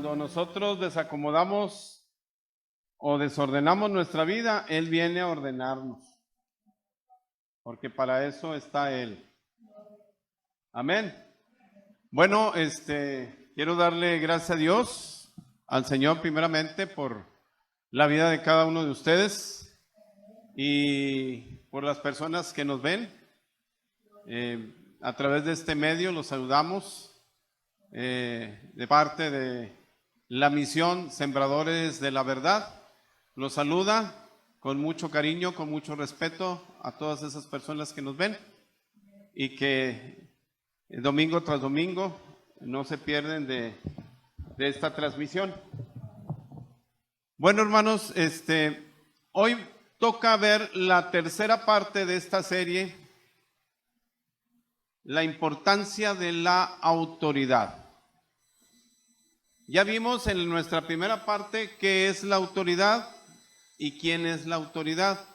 cuando nosotros desacomodamos o desordenamos nuestra vida, Él viene a ordenarnos, porque para eso está Él. Amén. Bueno, quiero darle gracias a Dios, al Señor primeramente por la vida de cada uno de ustedes y por las personas que nos ven. A través de este medio los saludamos de parte de la misión Sembradores de la Verdad. Los saluda con mucho cariño, con mucho respeto a todas esas personas que nos ven y que domingo tras domingo no se pierden de esta transmisión. Bueno, hermanos, hoy toca ver la tercera parte de esta serie, la importancia de la autoridad. Ya vimos en nuestra primera parte qué es la autoridad y quién es la autoridad.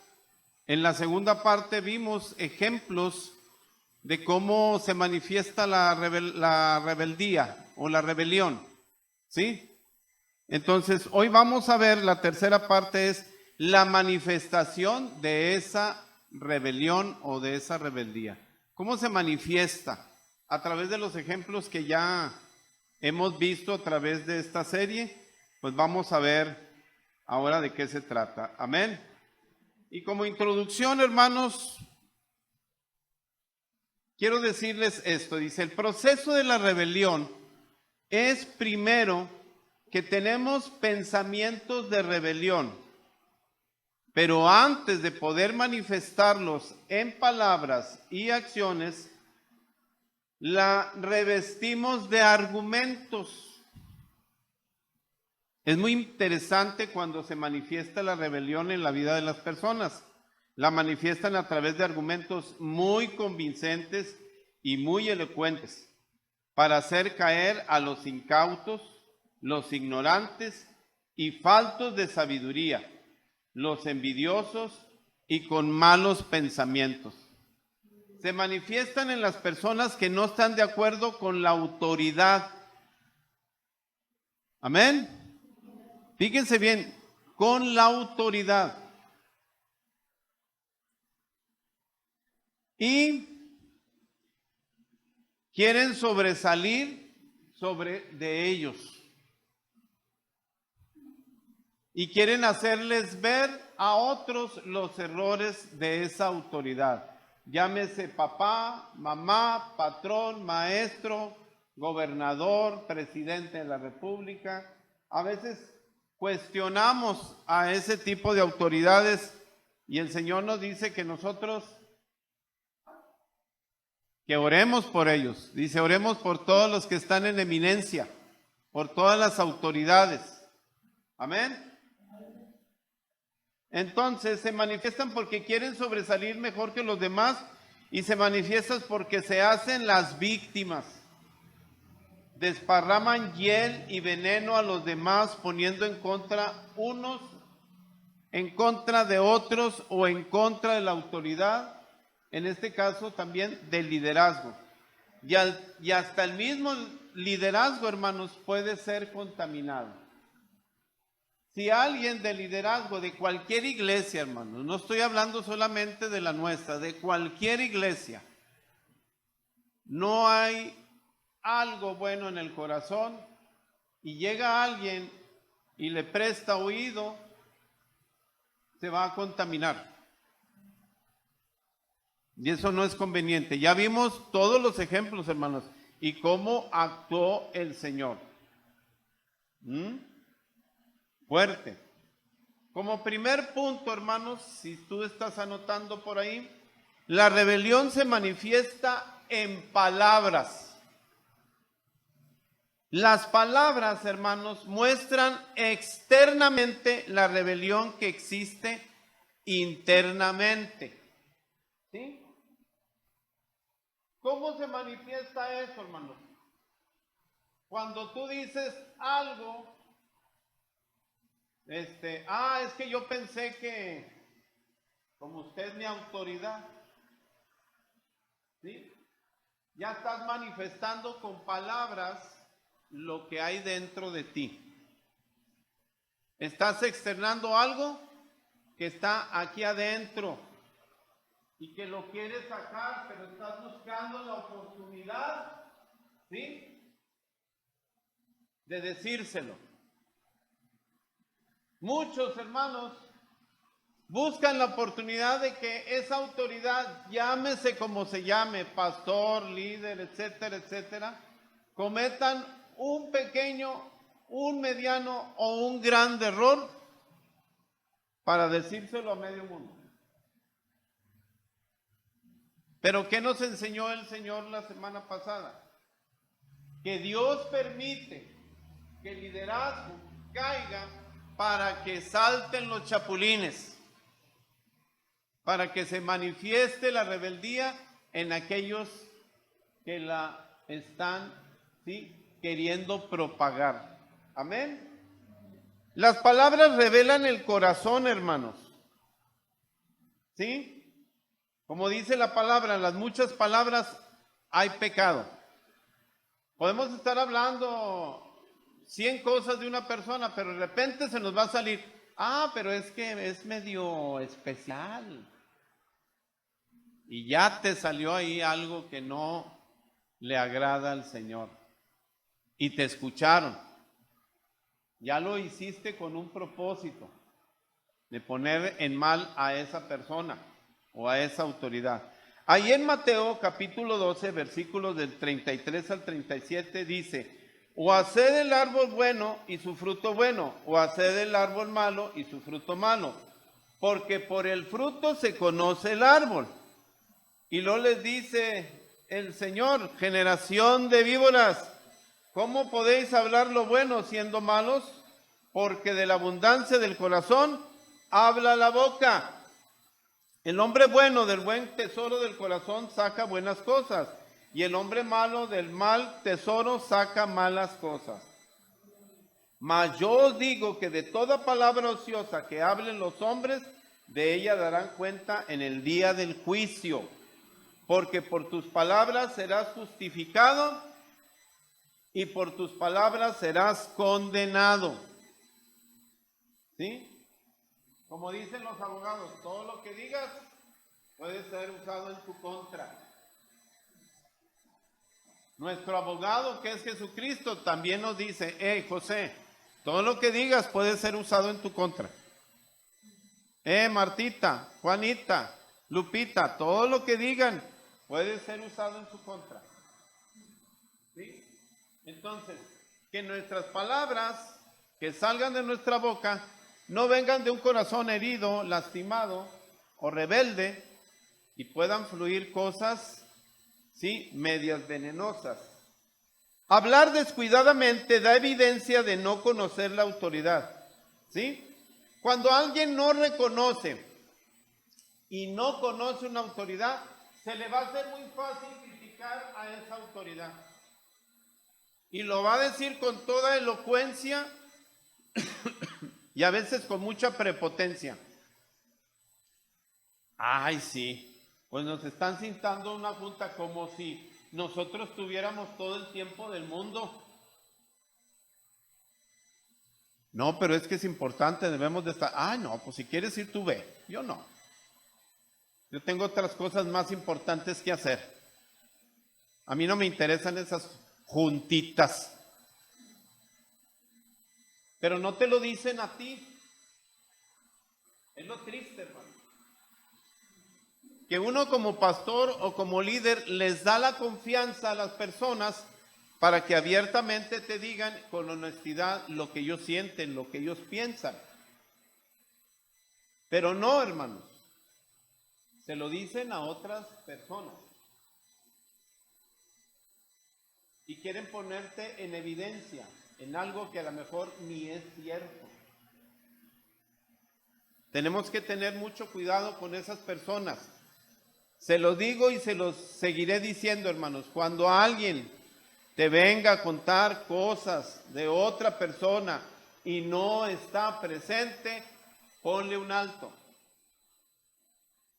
En la segunda parte vimos ejemplos de cómo se manifiesta la rebeldía o la rebelión, ¿sí? Entonces, hoy vamos a ver, la tercera parte es la manifestación de esa rebelión o de esa rebeldía. ¿Cómo se manifiesta? A través de los ejemplos que ya hemos visto a través de esta serie, pues vamos a ver ahora de qué se trata. Amén. Y como introducción, hermanos, quiero decirles esto. Dice, el proceso de la rebelión es primero que tenemos pensamientos de rebelión, pero antes de poder manifestarlos en palabras y acciones, la revestimos de argumentos. Es muy interesante cuando se manifiesta la rebelión en la vida de las personas. La manifiestan a través de argumentos muy convincentes y muy elocuentes para hacer caer a los incautos, los ignorantes y faltos de sabiduría, los envidiosos y con malos pensamientos. Se manifiestan en las personas que no están de acuerdo con la autoridad. Amén. Fíjense bien, con la autoridad. Y quieren sobresalir de ellos. Y quieren hacerles ver a otros los errores de esa autoridad. Llámese papá, mamá, patrón, maestro, gobernador, presidente de la República. A veces cuestionamos a ese tipo de autoridades y el Señor nos dice que nosotros, que oremos por ellos. Dice, oremos por todos los que están en eminencia, por todas las autoridades. Amén. Entonces se manifiestan porque quieren sobresalir mejor que los demás y se manifiestan porque se hacen las víctimas. Desparraman hiel y veneno a los demás poniendo en contra unos, en contra de otros o en contra de la autoridad, en este caso también del liderazgo. Y hasta el mismo liderazgo, hermanos, puede ser contaminado. Si alguien de liderazgo de cualquier iglesia, hermanos, no estoy hablando solamente de la nuestra, de cualquier iglesia, no hay algo bueno en el corazón y llega alguien y le presta oído, se va a contaminar. Y eso no es conveniente. Ya vimos todos los ejemplos, hermanos, y cómo actuó el Señor. Fuerte. Como primer punto, hermanos, si tú estás anotando por ahí, la rebelión se manifiesta en palabras. Las palabras, hermanos, muestran externamente la rebelión que existe internamente. ¿Sí? ¿Cómo se manifiesta eso, hermanos? Cuando tú dices algo, es que yo pensé que, como usted es mi autoridad, ¿sí? Ya estás manifestando con palabras lo que hay dentro de ti. Estás externando algo que está aquí adentro y que lo quieres sacar, pero estás buscando la oportunidad, ¿sí?, de decírselo. Muchos hermanos buscan la oportunidad de que esa autoridad, llámese como se llame, pastor, líder, etcétera, etcétera, cometan un pequeño, un mediano o un gran error para decírselo a medio mundo. Pero ¿qué nos enseñó el Señor la semana pasada? Que Dios permite que el liderazgo caiga para que salten los chapulines, para que se manifieste la rebeldía en aquellos que la están, ¿sí?, queriendo propagar. Amén. Las palabras revelan el corazón, hermanos. ¿Sí? Como dice la palabra, en las muchas palabras hay pecado. Podemos estar hablando 100 cosas de una persona, pero de repente se nos va a salir, pero es que es medio especial. Y ya te salió ahí algo que no le agrada al Señor. Y te escucharon. Ya lo hiciste con un propósito de poner en mal a esa persona o a esa autoridad. Ahí en Mateo capítulo 12, versículos del 33 al 37 dice: o haced el árbol bueno y su fruto bueno, o haced el árbol malo y su fruto malo, porque por el fruto se conoce el árbol. Y luego les dice el Señor: generación de víboras, ¿cómo podéis hablar lo bueno siendo malos? Porque de la abundancia del corazón habla la boca. El hombre bueno del buen tesoro del corazón saca buenas cosas, y el hombre malo del mal tesoro saca malas cosas. Mas yo os digo que de toda palabra ociosa que hablen los hombres, de ella darán cuenta en el día del juicio. Porque por tus palabras serás justificado y por tus palabras serás condenado. ¿Sí? Como dicen los abogados, todo lo que digas puede ser usado en tu contra. Nuestro abogado, que es Jesucristo, también nos dice: José, todo lo que digas puede ser usado en tu contra. Martita, Juanita, Lupita, todo lo que digan puede ser usado en su contra. ¿Sí? Entonces, que nuestras palabras que salgan de nuestra boca no vengan de un corazón herido, lastimado o rebelde, y puedan fluir cosas, ¿sí?, medias venenosas. Hablar descuidadamente da evidencia de no conocer la autoridad. ¿Sí? Cuando alguien no reconoce y no conoce una autoridad, se le va a hacer muy fácil criticar a esa autoridad. Y lo va a decir con toda elocuencia y a veces con mucha prepotencia. Ay, sí, pues nos están citando una junta como si nosotros tuviéramos todo el tiempo del mundo. No, pero es que es importante, debemos de estar. No, pues si quieres ir tú ve, yo no. Yo tengo otras cosas más importantes que hacer. A mí no me interesan esas juntitas. Pero no te lo dicen a ti. Es lo triste, hermano. Que uno como pastor o como líder les da la confianza a las personas para que abiertamente te digan con honestidad lo que ellos sienten, lo que ellos piensan. Pero no, hermanos. Se lo dicen a otras personas. Y quieren ponerte en evidencia, en algo que a lo mejor ni es cierto. Tenemos que tener mucho cuidado con esas personas. Se los digo y se los seguiré diciendo, hermanos. Cuando alguien te venga a contar cosas de otra persona y no está presente, ponle un alto.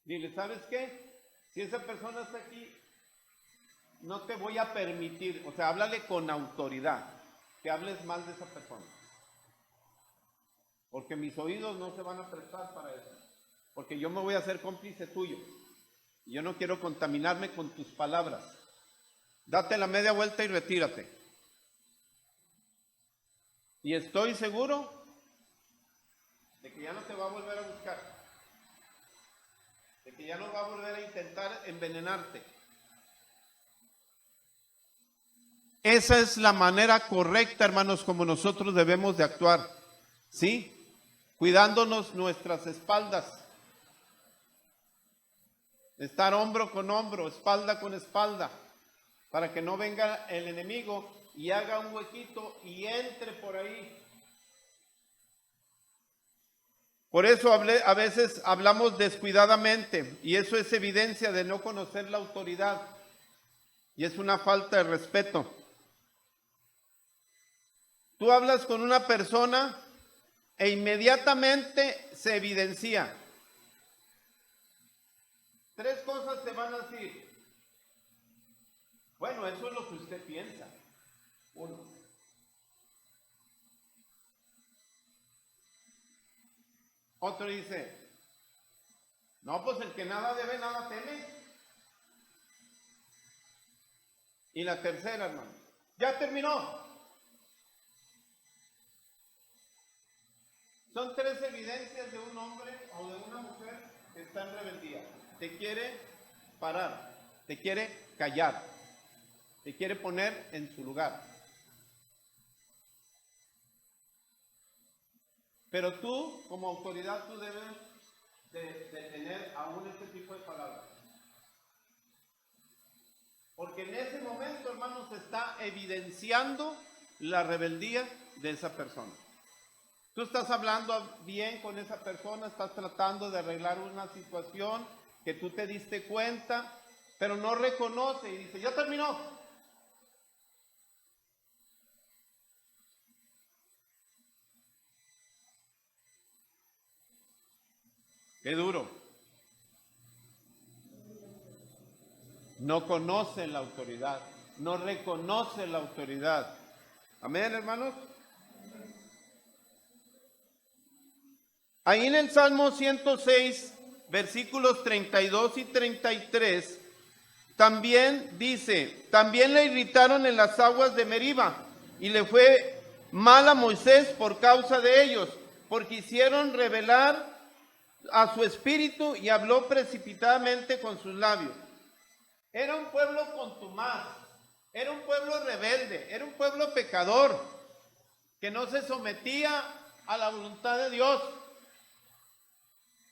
Dile, ¿sabes qué? Si esa persona está aquí, no te voy a permitir, o sea, háblale con autoridad. que hables mal de esa persona. Porque mis oídos no se van a prestar para eso. Porque yo me voy a hacer cómplice tuyo. Y yo no quiero contaminarme con tus palabras. Date la media vuelta y retírate. Y estoy seguro de que ya no te va a volver a buscar. De que ya no va a volver a intentar envenenarte. Esa es la manera correcta, hermanos, como nosotros debemos de actuar. ¿Sí? Cuidándonos nuestras espaldas. Estar hombro con hombro, espalda con espalda, para que no venga el enemigo y haga un huequito y entre por ahí. Por eso a veces hablamos descuidadamente y eso es evidencia de no conocer la autoridad y es una falta de respeto. Tú hablas con una persona e inmediatamente se evidencia. 3 cosas te van a decir. Bueno, eso es lo que usted piensa. 1. Otro dice, no, pues el que nada debe, nada teme. Y la tercera, hermano, ya terminó. Son 3 evidencias de un hombre o de una mujer que está en rebeldía. Te quiere parar, te quiere callar, te quiere poner en su lugar. Pero tú, como autoridad, tú debes de tener aún este tipo de palabras. Porque en ese momento, hermanos, se está evidenciando la rebeldía de esa persona. Tú estás hablando bien con esa persona, estás tratando de arreglar una situación que tú te diste cuenta, pero no reconoce y dice, ya terminó. Qué duro. No conoce la autoridad, no reconoce la autoridad. Amén, hermanos. Ahí en el Salmo 106, versículos 32 y 33, también dice, también le irritaron en las aguas de Meriba, y le fue mal a Moisés por causa de ellos, porque hicieron rebelar a su espíritu y habló precipitadamente con sus labios. Era un pueblo contumaz, era un pueblo rebelde, era un pueblo pecador, que no se sometía a la voluntad de Dios.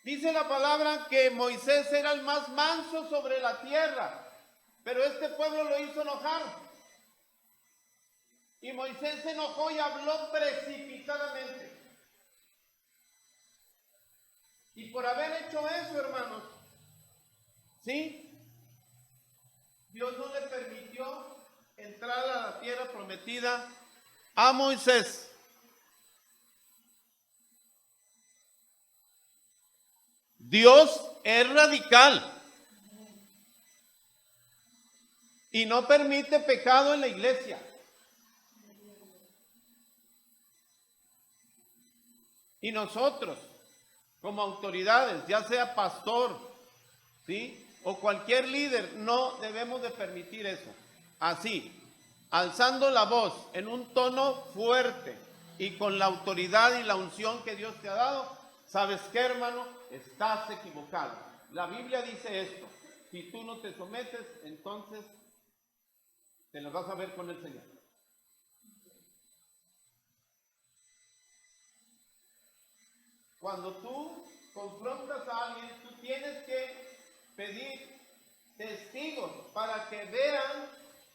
Dice la palabra que Moisés era el más manso sobre la tierra, pero este pueblo lo hizo enojar. Y Moisés se enojó y habló precipitadamente. Y por haber hecho eso, hermanos, ¿sí? Dios no le permitió entrar a la tierra prometida a Moisés. Dios es radical y no permite pecado en la iglesia. Y nosotros, como autoridades, ya sea pastor, ¿sí?, o cualquier líder, no debemos de permitir eso. Así, alzando la voz en un tono fuerte y con la autoridad y la unción que Dios te ha dado, ¿sabes qué, hermano? Estás equivocado. La Biblia dice esto. Si tú no te sometes, entonces te las vas a ver con el Señor. Cuando tú confrontas a alguien, tú tienes que pedir testigos para que vean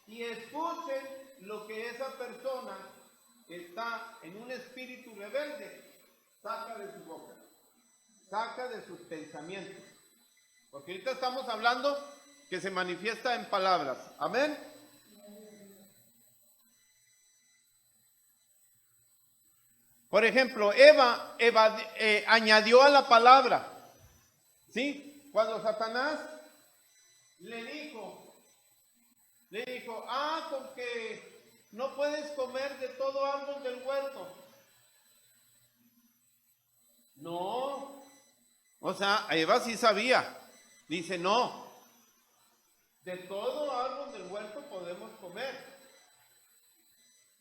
y escuchen lo que esa persona que está en un espíritu rebelde saca de su boca, saca de sus pensamientos. Porque ahorita estamos hablando que se manifiesta en palabras. Amén. Por ejemplo, Eva añadió a la palabra, ¿sí? Cuando Satanás le dijo, con que no puedes comer de todo árbol del huerto. No. O sea, Eva sí sabía. Dice, no. De todo árbol del huerto podemos comer,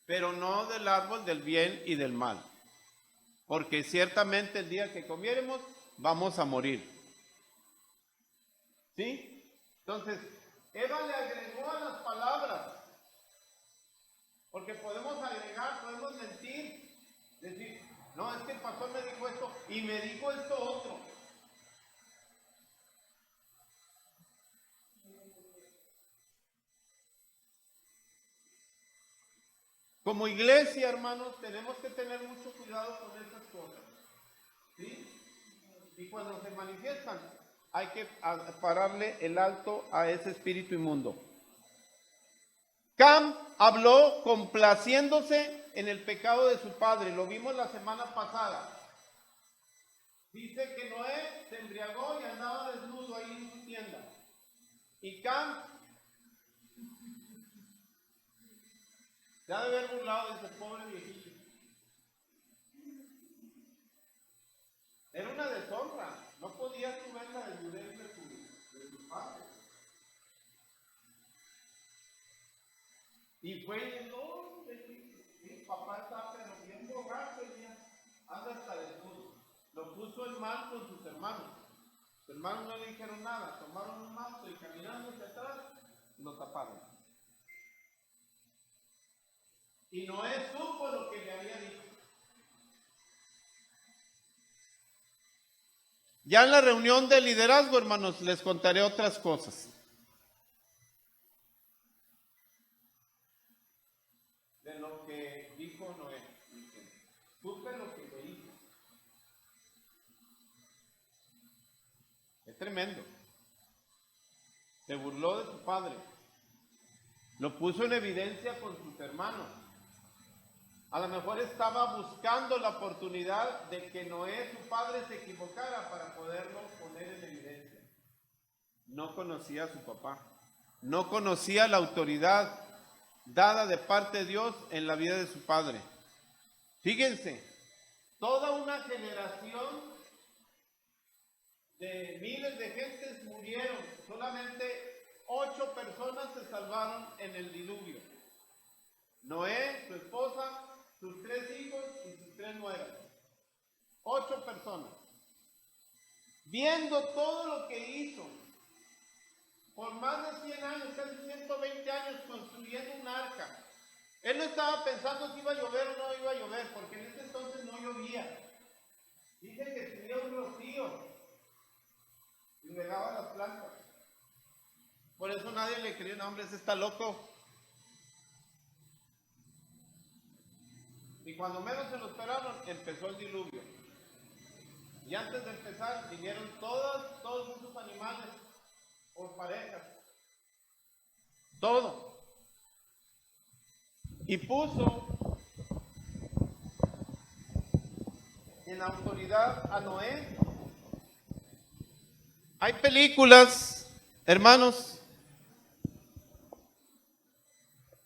pero no del árbol del bien y del mal. Porque ciertamente el día que comiéramos, vamos a morir. ¿Sí? Entonces, Eva le agregó a las palabras. Porque podemos agregar, podemos mentir. Decir, no, es que el pastor me dijo esto y me dijo esto otro. Como iglesia, hermanos, tenemos que tener mucho cuidado con estas cosas. ¿Sí? Y cuando se manifiestan, hay que pararle el alto a ese espíritu inmundo. Cam habló complaciéndose en el pecado de su padre. Lo vimos la semana pasada. Dice que Noé se embriagó y andaba desnudo ahí en su tienda. Y Cam se ha de haber burlado de ese pobre viejito. Era una deshonra. No podía tú ver la desnudez de tu padre. Y fue, no, mi papá está pero bien borracho ya, anda hasta desnudo. Lo puso en mal con sus hermanos. Sus hermanos no le dijeron nada, tomaron un manto y caminando hacia atrás, lo taparon. Y Noé supo lo que le había dicho. Ya en la reunión de liderazgo, hermanos, les contaré otras cosas. De lo que dijo Noé. Supe lo que le hizo. Es tremendo. Se burló de su padre. Lo puso en evidencia con sus hermanos. A lo mejor estaba buscando la oportunidad de que Noé, su padre, se equivocara para poderlo poner en evidencia. No conocía a su papá. No conocía la autoridad dada de parte de Dios en la vida de su padre. Fíjense, toda una generación de miles de gentes murieron. Solamente 8 personas se salvaron en el diluvio. Noé, su esposa, sus 3 hijos y sus 3 nueras. 8 personas. Viendo todo lo que hizo, por más de 100 años, casi 120 años, construyendo un arca. Él no estaba pensando si iba a llover o no iba a llover, porque en ese entonces no llovía. Dice que tenía un rocío y regaba las plantas. Por eso nadie le creyó, no, hombre, ese está loco. Y cuando menos se lo esperaron, empezó el diluvio. Y antes de empezar, vinieron todos esos animales por parejas. Todo. Y puso en autoridad a Noé. Hay películas, hermanos,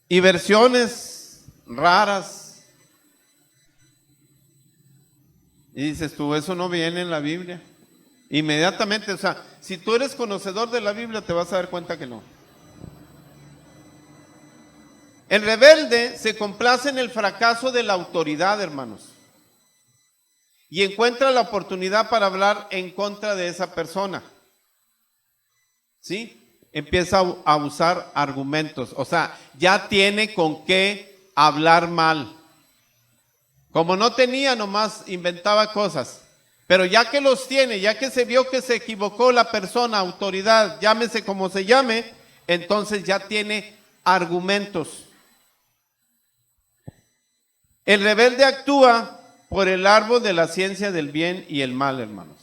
y versiones raras. Y dices tú, eso no viene en la Biblia. Inmediatamente, o sea, si tú eres conocedor de la Biblia, te vas a dar cuenta que no. El rebelde se complace en el fracaso de la autoridad, hermanos. Y encuentra la oportunidad para hablar en contra de esa persona. ¿Sí? Empieza a usar argumentos. O sea, ya tiene con qué hablar mal. Como no tenía, nomás inventaba cosas. Pero ya que los tiene, ya que se vio que se equivocó la persona, autoridad, llámese como se llame, entonces ya tiene argumentos. El rebelde actúa por el árbol de la ciencia del bien y el mal, hermanos.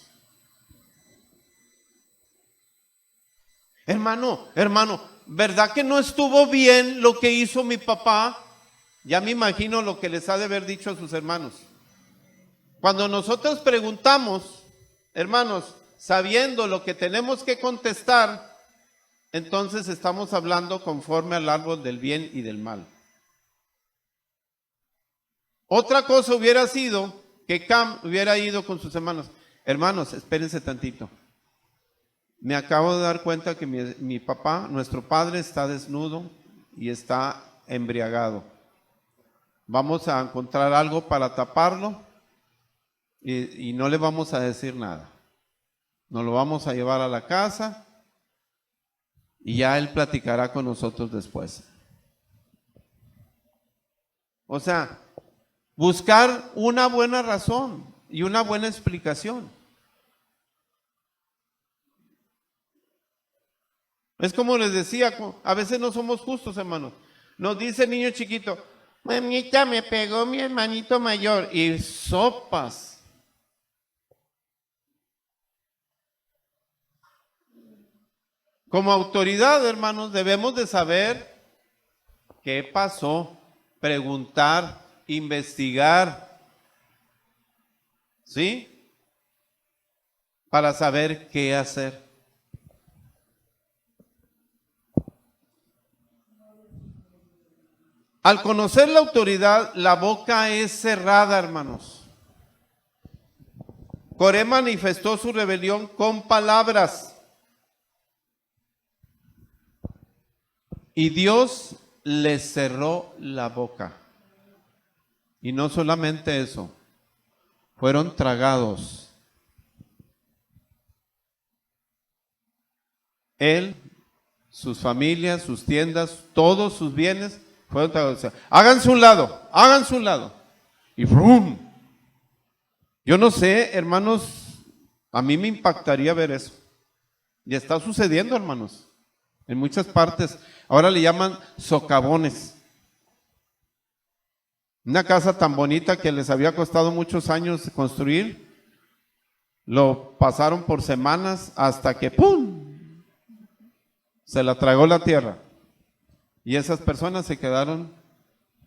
Hermano, ¿verdad que no estuvo bien lo que hizo mi papá? Ya me imagino lo que les ha de haber dicho a sus hermanos. Cuando nosotros preguntamos, hermanos, sabiendo lo que tenemos que contestar, entonces estamos hablando conforme al árbol del bien y del mal. Otra cosa hubiera sido que Cam hubiera ido con sus hermanos. Hermanos, espérense tantito. Me acabo de dar cuenta que mi papá, nuestro padre, está desnudo y está embriagado. Vamos a encontrar algo para taparlo y no le vamos a decir nada. Nos lo vamos a llevar a la casa y ya él platicará con nosotros después. O sea, buscar una buena razón y una buena explicación. Es como les decía, a veces no somos justos, hermanos. Nos dice el niño chiquito, mamita, me pegó mi hermanito mayor, y sopas. Como autoridad, hermanos, debemos de saber qué pasó, preguntar, investigar, ¿sí? Para saber qué hacer. Al conocer la autoridad, la boca es cerrada, hermanos. Coré manifestó su rebelión con palabras. Y Dios le cerró la boca. Y no solamente eso, fueron tragados. Él, sus familias, sus tiendas, todos sus bienes fueron tragados. Háganse un lado, háganse un lado. Y ¡brum! Yo no sé, hermanos, a mí me impactaría ver eso. Y está sucediendo, hermanos, en muchas partes. Ahora le llaman socavones. Una casa tan bonita que les había costado muchos años construir, lo pasaron por semanas hasta que ¡pum! Se la tragó la tierra. Y esas personas se quedaron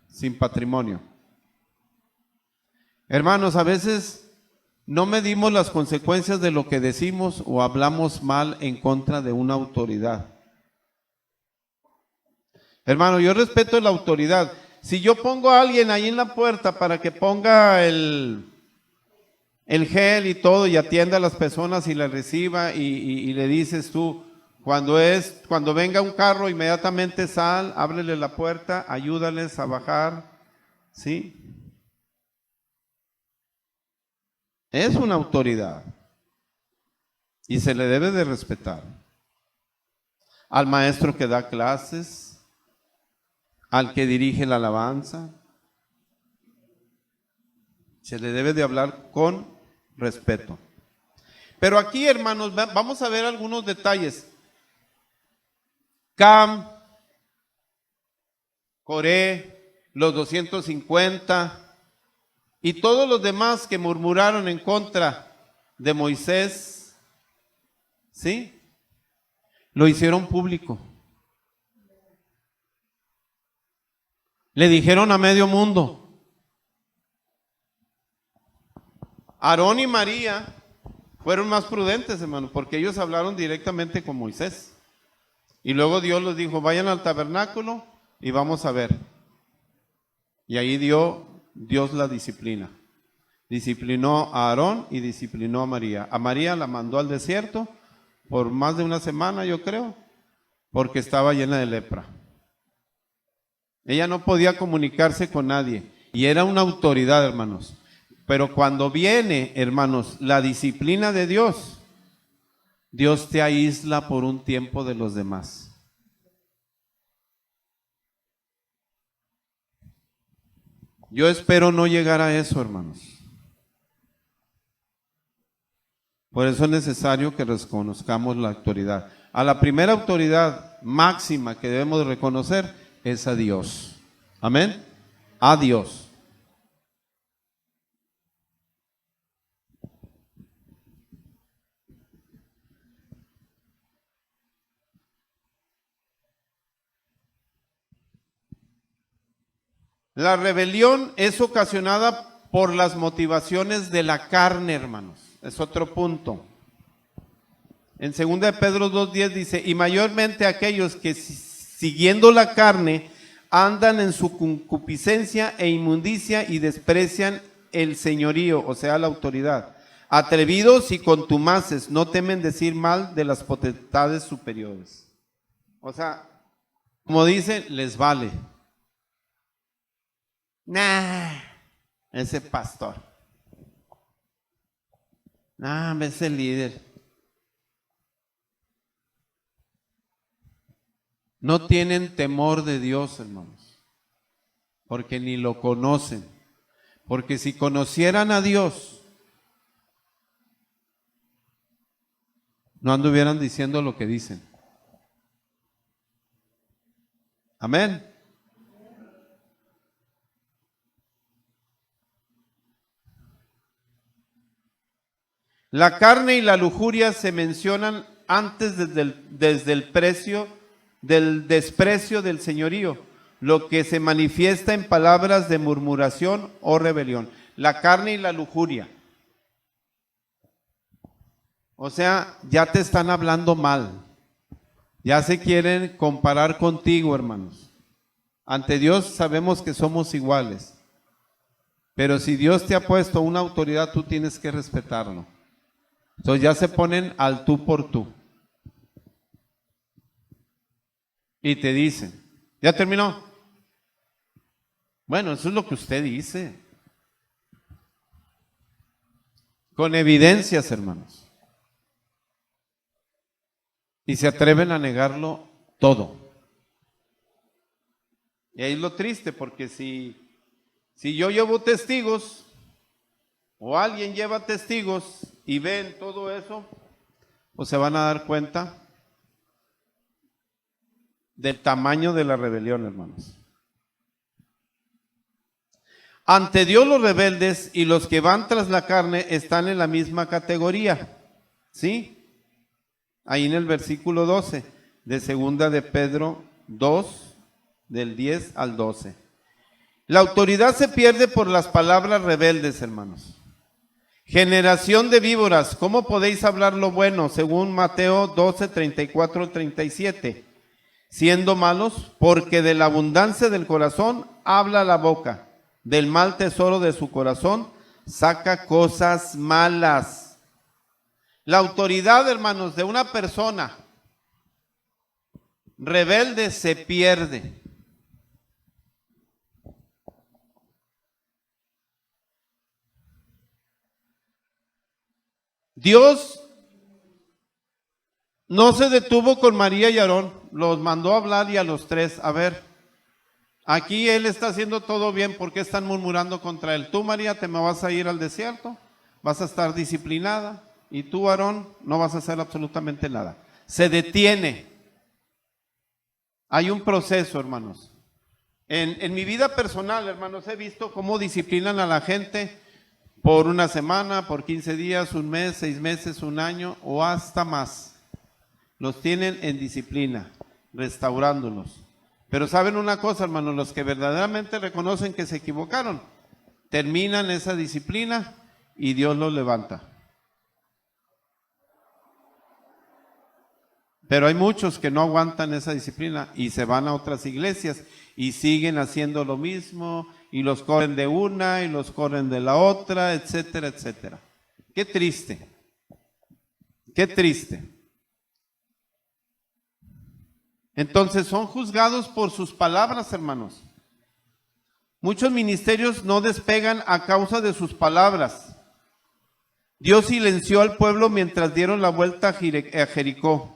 sin patrimonio. Hermanos, a veces no medimos las consecuencias de lo que decimos o hablamos mal en contra de una autoridad. Hermano, yo respeto la autoridad. Si yo pongo a alguien ahí en la puerta para que ponga el gel y todo y atienda a las personas y la reciba y le dices tú, cuando venga un carro, inmediatamente sal, ábrele la puerta, ayúdales a bajar, ¿sí? Es una autoridad y se le debe de respetar. Al maestro que da clases, al que dirige la alabanza, se le debe de hablar con respeto. Pero aquí, hermanos, vamos a ver algunos detalles. Cam, Coré, los 250 y todos los demás que murmuraron en contra de Moisés, ¿sí? Lo hicieron público. Le dijeron a medio mundo. Aarón y María fueron más prudentes, hermano, porque ellos hablaron directamente con Moisés. Y luego Dios les dijo, vayan al tabernáculo y vamos a ver. Y ahí dio Dios la disciplina. Disciplinó a Aarón y disciplinó a María. A María la mandó al desierto por más de una semana, yo creo, porque estaba llena de lepra. Ella no podía comunicarse con nadie y era una autoridad, hermanos. Pero cuando viene, hermanos, la disciplina de Dios, Dios te aísla por un tiempo de los demás. Yo espero no llegar a eso, hermanos. Por eso es necesario que reconozcamos la autoridad. A la primera autoridad máxima que debemos de reconocer es a Dios. Amén. A Dios. La rebelión es ocasionada por las motivaciones de la carne, hermanos. Es otro punto. En 2 de Pedro 2:10 dice, y mayormente aquellos que siguiendo la carne andan en su concupiscencia e inmundicia y desprecian el señorío, o sea, la autoridad. Atrevidos y contumaces, no temen decir mal de las potestades superiores. O sea, como dicen, les vale. Nah, ese pastor. Nah, ese líder. No tienen temor de Dios, hermanos, porque ni lo conocen. Porque si conocieran a Dios, no anduvieran diciendo lo que dicen. Amén. La carne y la lujuria se mencionan antes desde el precio del desprecio del señorío, lo que se manifiesta en palabras de murmuración o rebelión. La carne y la lujuria. O sea, ya te están hablando mal. Ya se quieren comparar contigo, hermanos. Ante Dios sabemos que somos iguales. Pero si Dios te ha puesto una autoridad, tú tienes que respetarlo. Entonces ya se ponen al tú por tú. Y te dicen, ¿ya terminó? Bueno, eso es lo que usted dice. Con evidencias, hermanos. Y se atreven a negarlo todo. Y ahí es lo triste, porque si yo llevo testigos, o alguien lleva testigos y ven todo eso, pues se van a dar cuenta del tamaño de la rebelión, hermanos. Ante Dios los rebeldes y los que van tras la carne están en la misma categoría, ¿sí? Ahí en el versículo 12 de segunda de Pedro 2, del 10 al 12. La autoridad se pierde por las palabras rebeldes, hermanos. Generación de víboras, ¿cómo podéis hablar lo bueno? Según Mateo 12, 34, 37. Siendo malos, porque de la abundancia del corazón habla la boca. Del mal tesoro de su corazón saca cosas malas. La autoridad, hermanos, de una persona rebelde se pierde. Dios no se detuvo con María y Aarón, los mandó a hablar y a los tres, a ver, aquí él está haciendo todo bien, ¿por qué están murmurando contra él? Tú, María, te me vas a ir al desierto, vas a estar disciplinada, y tú, Aarón, no vas a hacer absolutamente nada. Se detiene. Hay un proceso, hermanos. En mi vida personal, hermanos, he visto cómo disciplinan a la gente por una semana, por 15 días, un mes, 6 meses, un año o hasta más. Los tienen en disciplina, restaurándolos. Pero saben una cosa, hermanos, los que verdaderamente reconocen que se equivocaron, terminan esa disciplina y Dios los levanta. Pero hay muchos que no aguantan esa disciplina y se van a otras iglesias y siguen haciendo lo mismo y los corren de una y los corren de la otra, etcétera, etcétera. Qué triste. Qué triste. Entonces son juzgados por sus palabras, hermanos. Muchos ministerios no despegan a causa de sus palabras. Dios silenció al pueblo mientras dieron la vuelta a Jericó.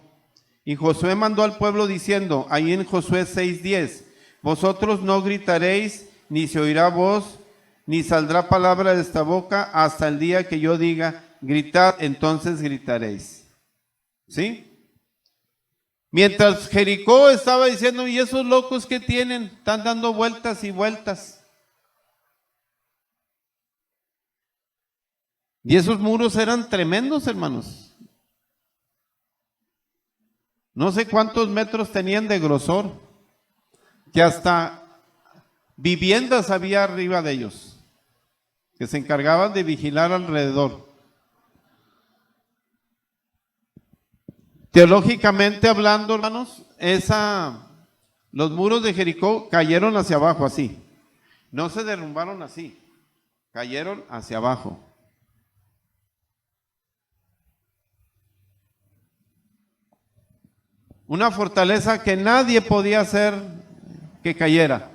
Y Josué mandó al pueblo diciendo, ahí en Josué 6:10, vosotros no gritaréis, ni se oirá voz, ni saldrá palabra de esta boca hasta el día que yo diga, gritad, entonces gritaréis. ¿Sí? Mientras Jericó estaba diciendo, ¿y esos locos que tienen? Están dando vueltas y vueltas. Y esos muros eran tremendos, hermanos. No sé cuántos metros tenían de grosor, que hasta viviendas había arriba de ellos, que se encargaban de vigilar alrededor. Teológicamente hablando, hermanos, esa Los muros de Jericó cayeron hacia abajo así. No se derrumbaron así, cayeron hacia abajo. Una fortaleza que nadie podía hacer que cayera.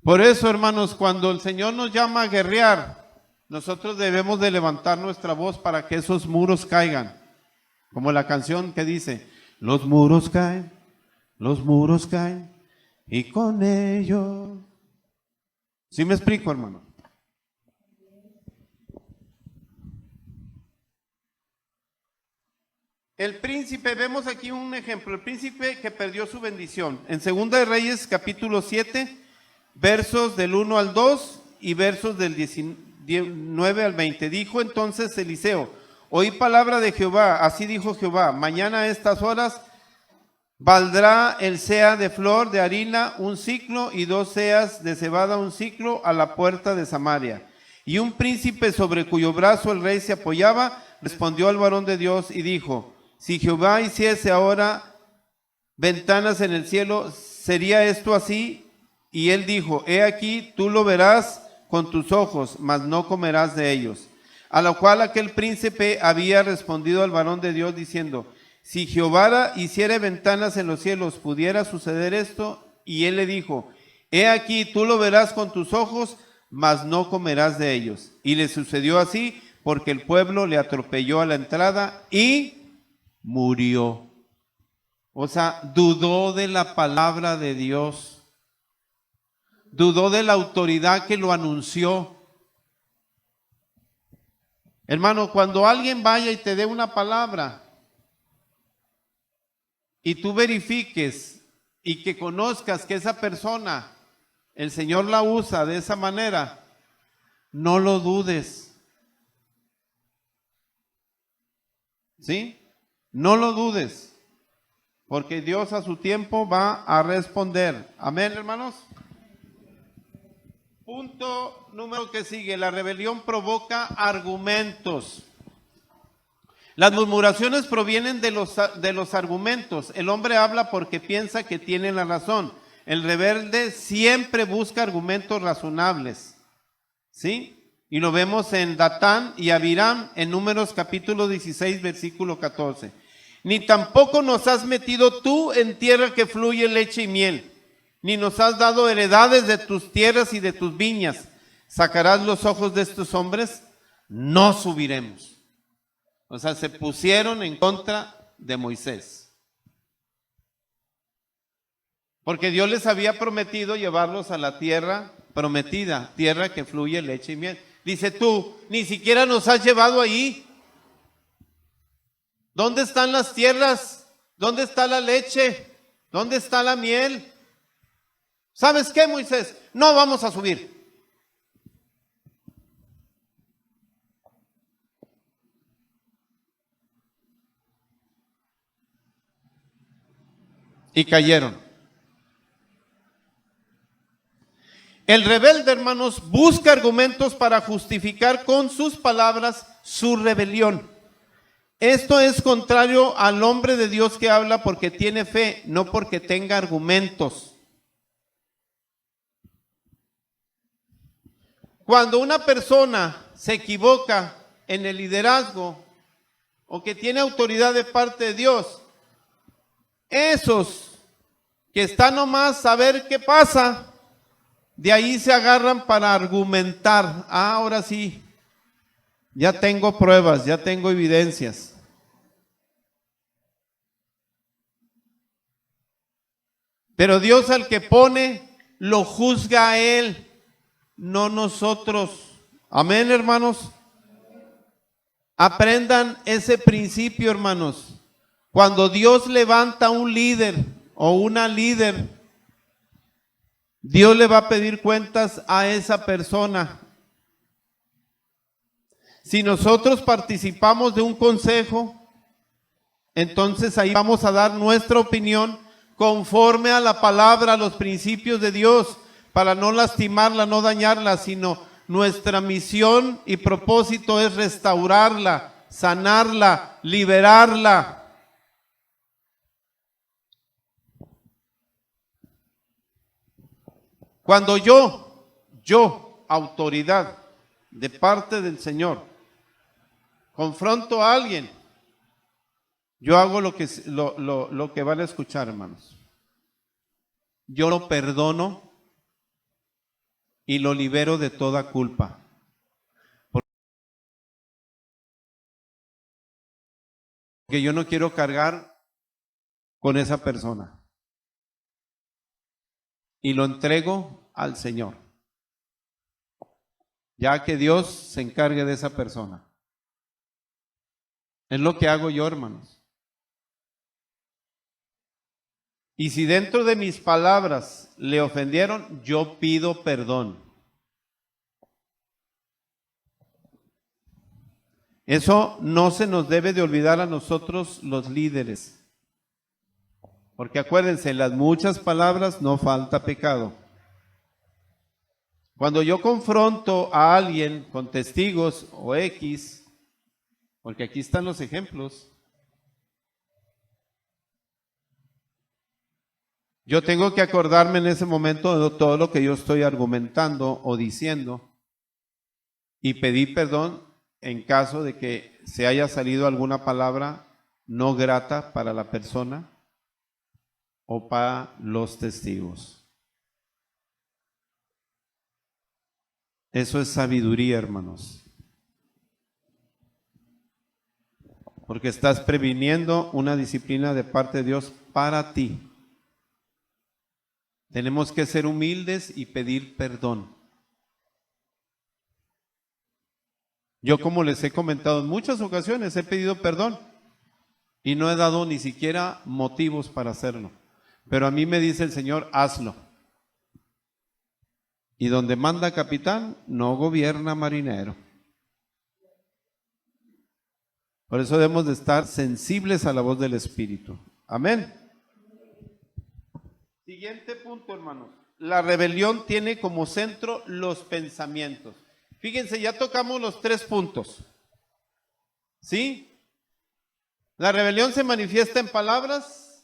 Por eso, hermanos, cuando el Señor nos llama a guerrear, nosotros debemos de levantar nuestra voz para que esos muros caigan. Como la canción que dice, los muros caen, y con ellos. ¿Sí me explico, hermano? El príncipe, vemos aquí un ejemplo, el príncipe que perdió su bendición. En 2 de Reyes, capítulo 7, versos del 1 al 2 y versos del 19 al 20. Dijo entonces Eliseo, oí palabra de Jehová, así dijo Jehová, mañana a estas horas valdrá el seah de flor de harina un siclo y 2 seas de cebada un siclo a la puerta de Samaria. Y un príncipe sobre cuyo brazo el rey se apoyaba, respondió al varón de Dios y dijo, si Jehová hiciese ahora ventanas en el cielo, ¿sería esto así? Y él dijo, he aquí, tú lo verás con tus ojos, mas no comerás de ellos. A lo cual aquel príncipe había respondido al varón de Dios diciendo, si Jehová hiciere ventanas en los cielos, ¿pudiera suceder esto? Y él le dijo, he aquí, tú lo verás con tus ojos, mas no comerás de ellos. Y le sucedió así, porque el pueblo le atropelló a la entrada y murió. O sea, dudó de la palabra de Dios. Dudó de la autoridad que lo anunció. Hermano, cuando alguien vaya y te dé una palabra y tú verifiques y que conozcas que esa persona, el Señor la usa de esa manera, no lo dudes. ¿Sí? No lo dudes, porque Dios a su tiempo va a responder. Amén, hermanos. Punto número que sigue, la rebelión provoca argumentos. Las murmuraciones provienen de los argumentos. El hombre habla porque piensa que tiene la razón. El rebelde siempre busca argumentos razonables. ¿Sí? Y lo vemos en Datán y Abiram en Números capítulo 16, versículo 14. Ni tampoco nos has metido tú en tierra que fluye leche y miel, ni nos has dado heredades de tus tierras y de tus viñas. ¿Sacarás los ojos de estos hombres? No subiremos. O sea, se pusieron en contra de Moisés. Porque Dios les había prometido llevarlos a la tierra prometida, tierra que fluye leche y miel. Dice tú, ni siquiera nos has llevado ahí. ¿Dónde están las tierras? ¿Dónde está la leche? ¿Dónde está la miel? ¿Sabes qué, Moisés? No vamos a subir. Y cayeron. El rebelde, hermanos, busca argumentos para justificar con sus palabras su rebelión. Esto es contrario al hombre de Dios que habla porque tiene fe, no porque tenga argumentos. Cuando una persona se equivoca en el liderazgo o que tiene autoridad de parte de Dios, esos que están nomás a ver qué pasa, de ahí se agarran para argumentar. Ah, ahora sí, ya tengo pruebas, ya tengo evidencias. Pero Dios al que pone, lo juzga a él, no nosotros. Amén, hermanos. Aprendan ese principio, hermanos. Cuando Dios levanta un líder o una líder, Dios le va a pedir cuentas a esa persona. Si nosotros participamos de un consejo, entonces ahí vamos a dar nuestra opinión conforme a la palabra, a los principios de Dios, para no lastimarla, no dañarla, sino nuestra misión y propósito es restaurarla, sanarla, liberarla. Cuando yo, autoridad de parte del Señor, confronto a alguien, yo hago lo que van a escuchar, hermanos. Yo lo perdono y lo libero de toda culpa. Porque yo no quiero cargar con esa persona. Y lo entrego al Señor. Ya que Dios se encargue de esa persona. Es lo que hago yo, hermanos. Y si dentro de mis palabras le ofendieron, yo pido perdón. Eso no se nos debe de olvidar a nosotros los líderes. Porque acuérdense, en las muchas palabras no falta pecado. Cuando yo confronto a alguien con testigos o X, porque aquí están los ejemplos, yo tengo que acordarme en ese momento de todo lo que yo estoy argumentando o diciendo y pedir perdón en caso de que se haya salido alguna palabra no grata para la persona o para los testigos. Eso es sabiduría, hermanos. Porque estás previniendo una disciplina de parte de Dios para ti. Tenemos que ser humildes y pedir perdón. Yo, como les he comentado en muchas ocasiones, he pedido perdón y no he dado ni siquiera motivos para hacerlo. Pero a mí me dice el Señor, hazlo. Y donde manda capitán, no gobierna marinero. Por eso debemos de estar sensibles a la voz del Espíritu. Amén. Siguiente punto, hermanos. La rebelión tiene como centro los pensamientos. Fíjense, ya tocamos los 3 puntos. ¿Sí? La rebelión se manifiesta en palabras.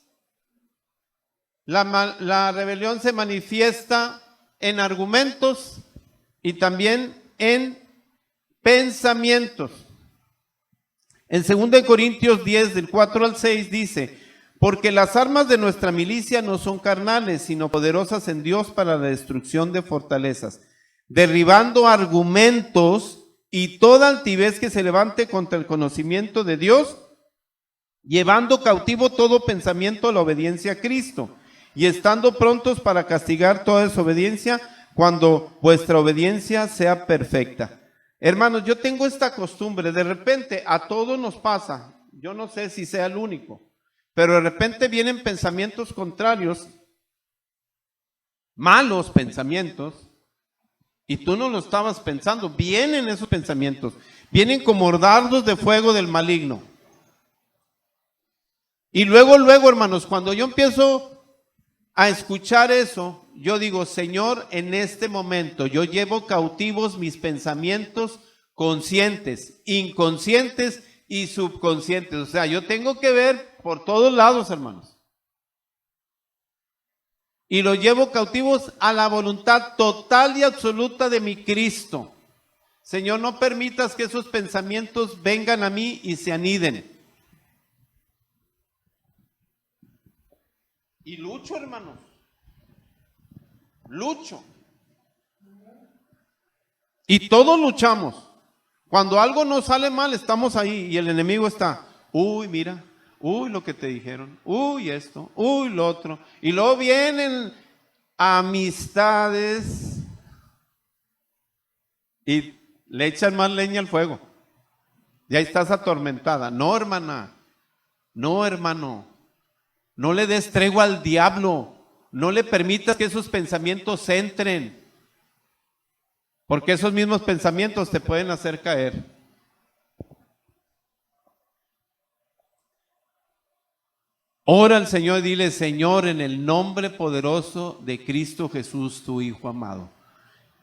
La rebelión se manifiesta en argumentos y también en pensamientos. En 2 Corintios 10, del 4 al 6 dice: porque las armas de nuestra milicia no son carnales, sino poderosas en Dios para la destrucción de fortalezas, derribando argumentos y toda altivez que se levante contra el conocimiento de Dios, llevando cautivo todo pensamiento a la obediencia a Cristo, y estando prontos para castigar toda desobediencia cuando vuestra obediencia sea perfecta. Hermanos, yo tengo esta costumbre, de repente a todos nos pasa, yo no sé si sea el único, pero de repente vienen pensamientos contrarios, malos pensamientos, y tú no lo estabas pensando. Vienen esos pensamientos, vienen como dardos de fuego del maligno. Y luego, hermanos, cuando yo empiezo a escuchar eso, yo digo: Señor, en este momento yo llevo cautivos mis pensamientos conscientes, inconscientes y subconscientes. O sea, yo tengo que ver por todos lados, hermanos. Y los llevo cautivos a la voluntad total y absoluta de mi Cristo. Señor, no permitas que esos pensamientos vengan a mí y se aniden. Y lucho, hermanos. Lucho. Y todos luchamos. Cuando algo nos sale mal, estamos ahí y el enemigo está: uy, mira, uy, lo que te dijeron, uy, esto, uy, lo otro. Y luego vienen amistades y le echan más leña al fuego. Ya estás atormentada. No, hermana, no, hermano, no le des tregua al diablo. No le permitas que esos pensamientos entren, porque esos mismos pensamientos te pueden hacer caer. Ora al Señor y dile: Señor, en el nombre poderoso de Cristo Jesús, tu Hijo amado,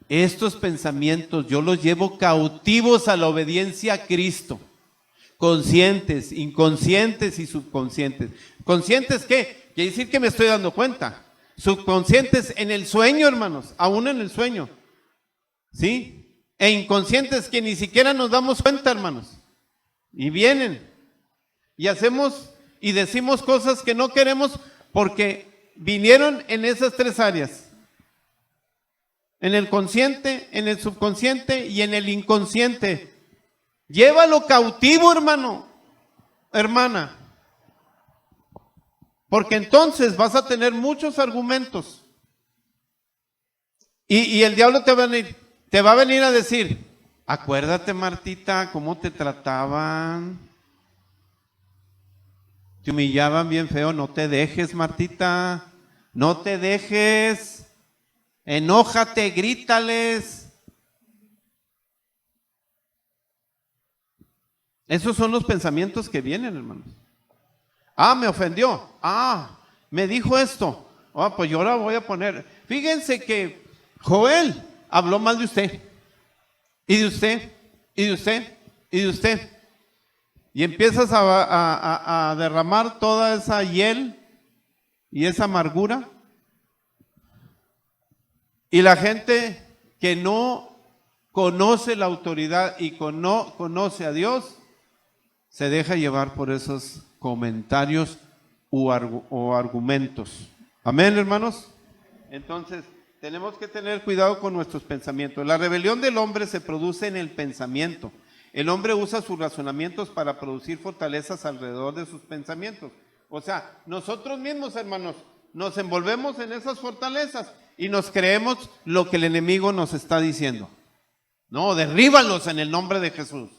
estos pensamientos yo los llevo cautivos a la obediencia a Cristo, conscientes, inconscientes y subconscientes. ¿Conscientes qué? Quiere decir que me estoy dando cuenta. subconscientes en el sueño, hermanos, aún en el sueño, ¿sí? E inconscientes que ni siquiera nos damos cuenta, hermanos. Y vienen y hacemos y decimos cosas que no queremos porque vinieron en esas tres áreas. En el consciente, en el subconsciente y en el inconsciente. Llévalo cautivo, hermano, hermana. Porque entonces vas a tener muchos argumentos. Y el diablo te va a venir a decir, acuérdate, Martita, cómo te trataban. Te humillaban bien feo. No te dejes, Martita. No te dejes. Enójate, grítales. Esos son los pensamientos que vienen, hermanos. Ah, me ofendió. Ah, me dijo esto. Ah, pues yo la voy a poner. Fíjense que Joel habló mal de usted. Y de usted. Y de usted. Y de usted. Y empiezas a derramar toda esa hiel y esa amargura. Y la gente que no conoce la autoridad y no conoce a Dios, se deja llevar por esos comentarios o argumentos. Amén, hermanos. Entonces, tenemos que tener cuidado con nuestros pensamientos. La rebelión del hombre se produce en el pensamiento. El hombre usa sus razonamientos para producir fortalezas alrededor de sus pensamientos. O sea, nosotros mismos, hermanos, nos envolvemos en esas fortalezas y nos creemos lo que el enemigo nos está diciendo. No, derríbalos en el nombre de Jesús.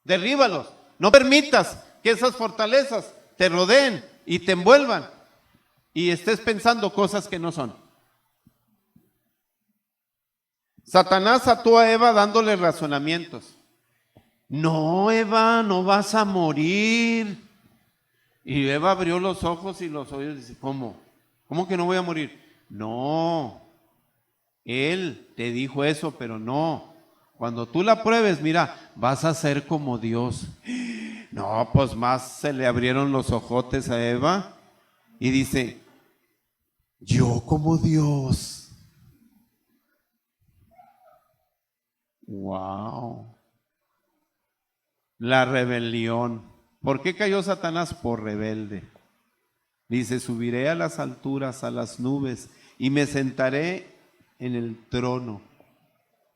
Derríbalos. No permitas que esas fortalezas te rodeen y te envuelvan y estés pensando cosas que no son. Satanás ató a Eva dándole razonamientos. No, Eva, no vas a morir. Y Eva abrió los ojos y los oídos y dice, ¿cómo? ¿Cómo que no voy a morir? No, él te dijo eso, pero no. Cuando tú la pruebes, mira, vas a ser como Dios. No, pues más se le abrieron los ojotes a Eva y dice, yo como Dios. Wow. La rebelión. ¿Por qué cayó Satanás? Por rebelde. Dice, subiré a las alturas, a las nubes, y me sentaré en el trono,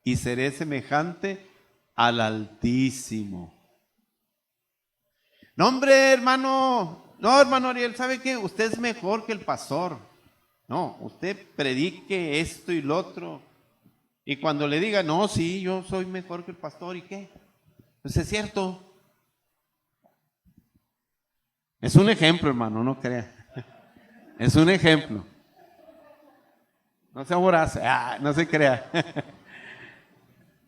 y seré semejante al Altísimo. No, hombre, hermano, no, hermano Ariel, ¿sabe qué? Usted es mejor que el pastor. No, usted predique esto y lo otro. Y cuando le diga, no, sí, yo soy mejor que el pastor, ¿y qué? Pues es cierto. Es un ejemplo, hermano, no crea. Es un ejemplo. No sea voraz, no se crea.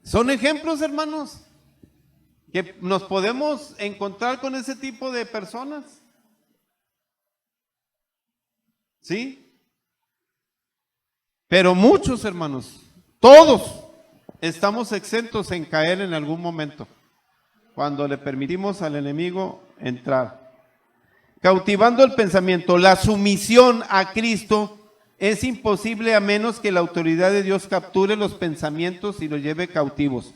Son ejemplos, hermanos, que nos podemos encontrar con ese tipo de personas. ¿Sí? Pero muchos, hermanos, todos estamos exentos en caer en algún momento, cuando le permitimos al enemigo entrar. Cautivando el pensamiento, la sumisión a Cristo es imposible a menos que la autoridad de Dios capture los pensamientos y los lleve cautivos.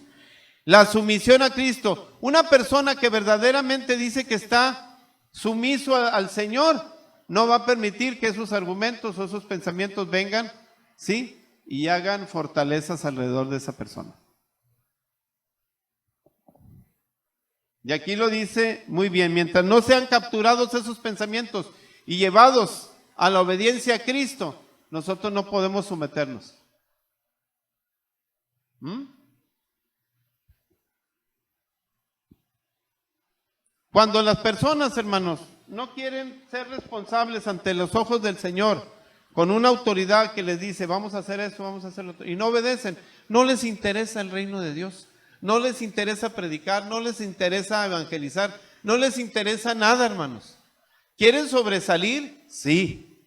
La sumisión a Cristo, una persona que verdaderamente dice que está sumiso al Señor, no va a permitir que esos argumentos o esos pensamientos vengan, ¿sí? Y hagan fortalezas alrededor de esa persona. Y aquí lo dice muy bien, mientras no sean capturados esos pensamientos y llevados a la obediencia a Cristo, nosotros no podemos someternos. Cuando las personas, hermanos, no quieren ser responsables ante los ojos del Señor, con una autoridad que les dice, vamos a hacer esto, vamos a hacer lo otro, y no obedecen, no les interesa el reino de Dios. No les interesa predicar, no les interesa evangelizar, no les interesa nada, hermanos. ¿Quieren sobresalir? Sí,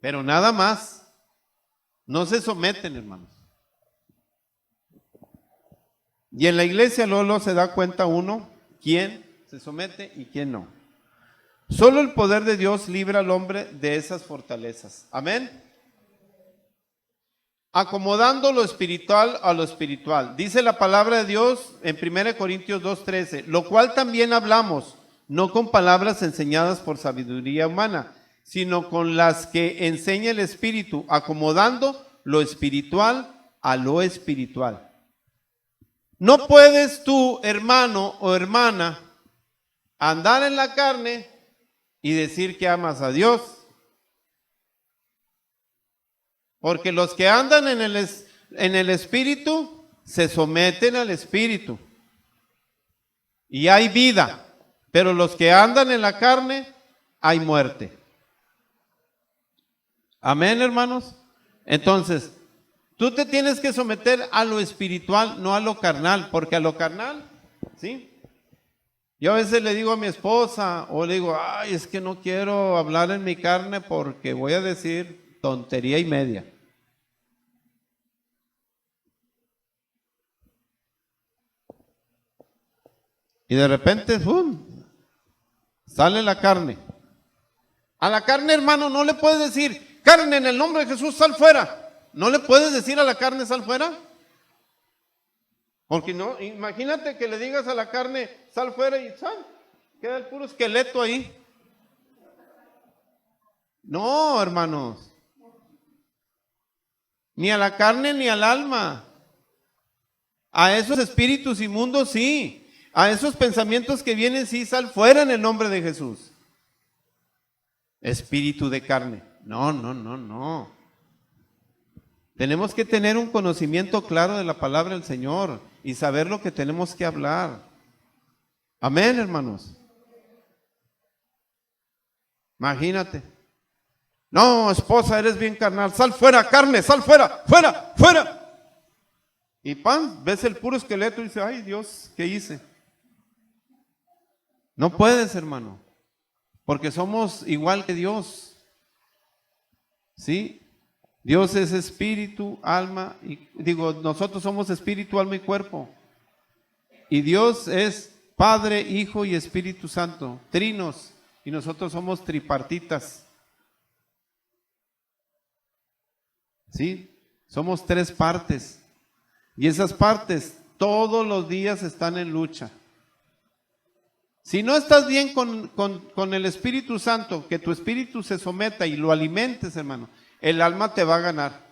pero nada más. No se someten, hermanos. Y en la iglesia luego se da cuenta uno quién se somete y quién no. Solo el poder de Dios libra al hombre de esas fortalezas. Amén. acomodando lo espiritual a lo espiritual. Dice la palabra de Dios en 1 Corintios 2:13, lo cual también hablamos, no con palabras enseñadas por sabiduría humana, sino con las que enseña el Espíritu, acomodando lo espiritual a lo espiritual. No puedes tú, hermano o hermana, andar en la carne y decir que amas a Dios. Porque los que andan en el Espíritu se someten al Espíritu. Y hay vida. Pero los que andan en la carne, hay muerte. Amén, hermanos. Entonces, tú te tienes que someter a lo espiritual, no a lo carnal. Porque a lo carnal, ¿sí? Yo a veces le digo a mi esposa, o le digo, ay, es que no quiero hablar en mi carne porque voy a decir tontería y media. Y de repente, ¡pum!, sale la carne. A la carne, hermano, no le puedes decir, carne, en el nombre de Jesús, sal fuera. No le puedes decir a la carne, sal fuera. Porque no, imagínate que le digas a la carne, sal fuera y sal. Queda el puro esqueleto ahí. No, hermanos. Ni a la carne ni al alma. A esos espíritus inmundos sí. A esos pensamientos que vienen sí, sal fuera en el nombre de Jesús. Espíritu de carne. No, no, no, no. Tenemos que tener un conocimiento claro de la palabra del Señor y saber lo que tenemos que hablar. Amén, hermanos. Imagínate. No, esposa, eres bien carnal. Sal fuera, carne, sal fuera, fuera, fuera. Y pan, ves el puro esqueleto y dices, ay Dios, ¿qué hice? No puedes, hermano, porque somos igual que Dios. ¿Sí? Dios es espíritu, alma, nosotros somos espíritu, alma y cuerpo. Y Dios es Padre, Hijo y Espíritu Santo, trinos, y nosotros somos tripartitas. ¿Sí? Somos tres partes. Y esas partes todos los días están en lucha. Si no estás bien con el Espíritu Santo, que tu espíritu se someta y lo alimentes, hermano, el alma te va a ganar.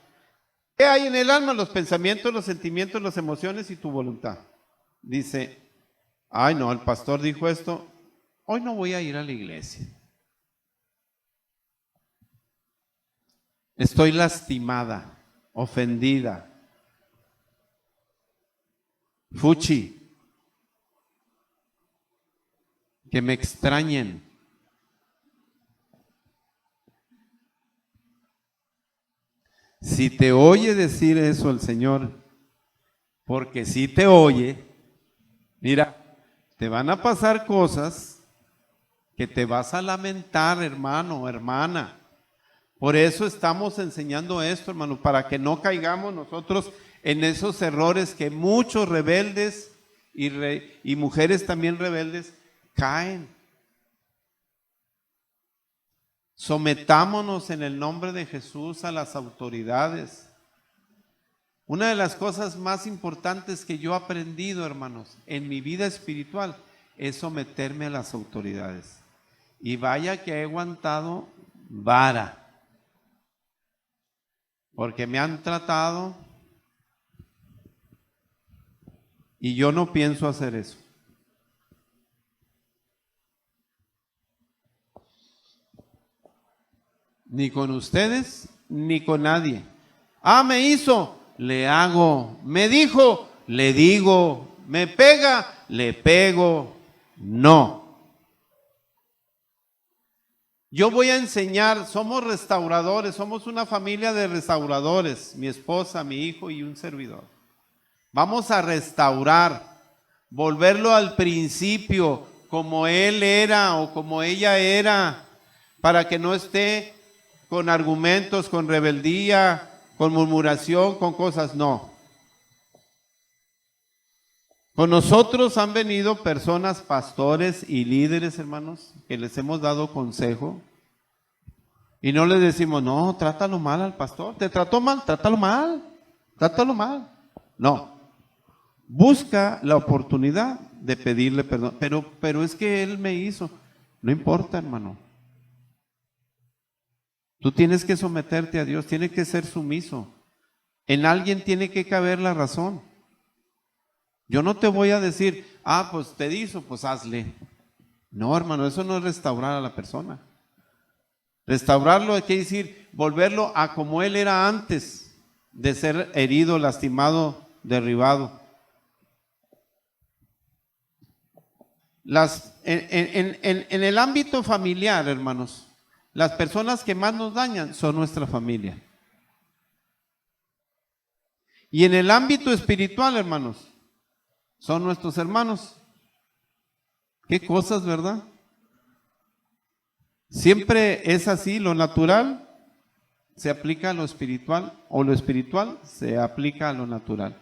¿Qué hay en el alma? Los pensamientos, los sentimientos, las emociones y tu voluntad. Dice, ay no, el pastor dijo esto, hoy no voy a ir a la iglesia. Estoy lastimada, ofendida. Fuchi. Que me extrañen. Si te oye decir eso el Señor, porque si te oye, mira, te van a pasar cosas que te vas a lamentar, hermano o hermana. Por eso estamos enseñando esto, hermano, para que no caigamos nosotros en esos errores que muchos rebeldes y mujeres también rebeldes caen. Sometámonos en el nombre de Jesús a las autoridades. Una de las cosas más importantes que yo he aprendido, hermanos, en mi vida espiritual es someterme a las autoridades. Y vaya que he aguantado vara, porque me han tratado y yo no pienso hacer eso. Ni con ustedes, ni con nadie. Ah, me hizo, le hago. Me dijo, le digo. Me pega, le pego. No. Yo voy a enseñar, somos restauradores, somos una familia de restauradores, mi esposa, mi hijo y un servidor. Vamos a restaurar, volverlo al principio, como él era o como ella era, para que no esté con argumentos, con rebeldía, con murmuración, con cosas, no. Con nosotros han venido personas, pastores y líderes, hermanos, que les hemos dado consejo. Y no les decimos, no, trátalo mal al pastor. ¿Te trató mal? Trátalo mal. Trátalo mal. No. Busca la oportunidad de pedirle perdón. Pero es que él me hizo. No importa, hermano. Tú tienes que someterte a Dios, tienes que ser sumiso. En alguien tiene que caber la razón. Yo no te voy a decir, pues te hizo, pues hazle. No, hermano, eso no es restaurar a la persona. Restaurarlo quiere decir volverlo a como él era antes de ser herido, lastimado, derribado. En el ámbito familiar, hermanos, las personas que más nos dañan son nuestra familia. Y en el ámbito espiritual, hermanos, son nuestros hermanos. Qué cosas, ¿verdad? Siempre es así, lo natural se aplica a lo espiritual o lo espiritual se aplica a lo natural.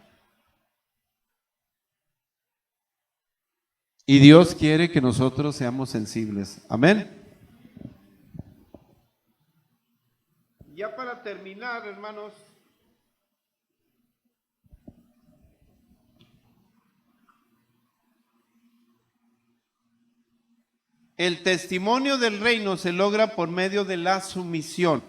Y Dios quiere que nosotros seamos sensibles. Amén. Ya para terminar, hermanos, el testimonio del reino se logra por medio de la sumisión.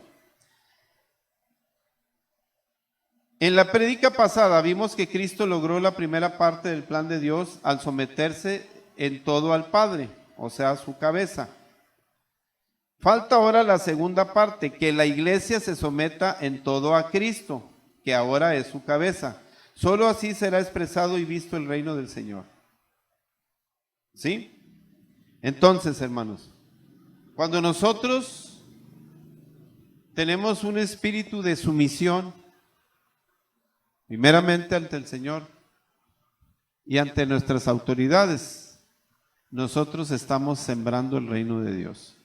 En la prédica pasada vimos que Cristo logró la primera parte del plan de Dios al someterse en todo al Padre, o sea, a su cabeza. Falta ahora la segunda parte, que la iglesia se someta en todo a Cristo, que ahora es su cabeza. Solo así será expresado y visto el reino del Señor. ¿Sí? Entonces, hermanos, cuando nosotros tenemos un espíritu de sumisión, primeramente ante el Señor y ante nuestras autoridades, nosotros estamos sembrando el reino de Dios.